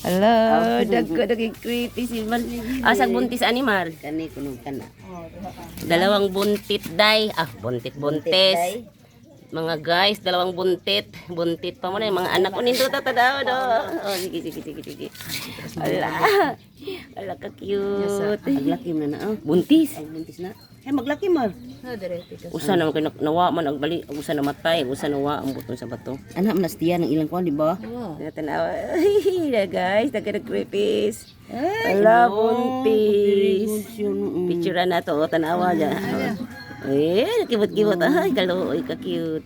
Hello, dagko creepy si Man. Asag buntis animal. Kani kuno kana. Dalawang buntit day. Buntit. Mga guys, dalawang buntit. Buntit pa mo na yung mga anak ko nito tatadaw do. Oh, sige. Ala ka cute. Maglaki man na. Buntis. Buntis na. Maglaki man. Usa na kay nawa man ang bali, usa na matay, usa nawa ang buton sa bato. Anak man nastiya ng ilang kuan di ba? Tanawa. Guys, creepies. Ala buntis. Picture na to, tanawa dyan. Kibot-kibot. Ay, kaloy, ka-cute.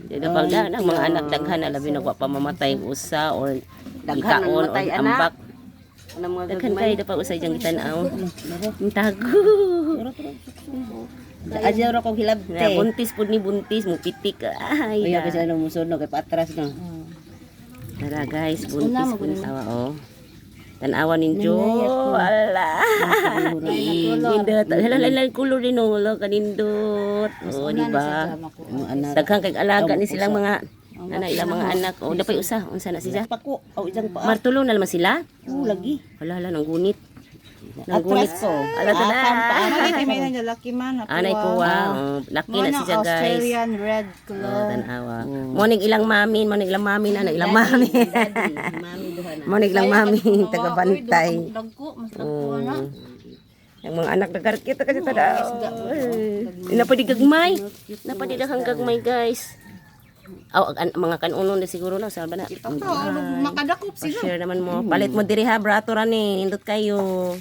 Pag ang mga anak daghan na labi nagwa pa mamatay ang usa or ikaon or ambak. Daghan kayo dapat usay diyang gitanaw. Tago. Aja ra ko hilabte. Buntis po ni buntis, mupitik. Ay, Ay, kasi ano musunod kay patras no. Tara guys, buntis po tawa oh. Tanawa ninyo. Ala. Nindot. Halal kulor din ulo kanindot. Oh, di ba? Daghang kay alaga ni silang mga ilang mga anak. Oh, dapay usa. Unsa na sila? Pako, aw isang pa. Martulo na naman sila? Lagi. Hala nang gunit. Nanggunit ko. Ala ta na. May laki man. Anay puwa. Laki na siya guys. Australian red Oh, color. tanawa. Monig ilang mamin ana ilang mamin. Mami duha na. Monig ilang mamin taga bantay. Dagko, mas dagko na. Yung mga anak nagkarkita kasi tadaw. Napadi gagmay. Napadi daghang gagmay guys. Mga kanunon na siguro na sa bana. Makadakop sila. Share naman mo. Palit mo diri ha brato ra ni. Nindot kayo.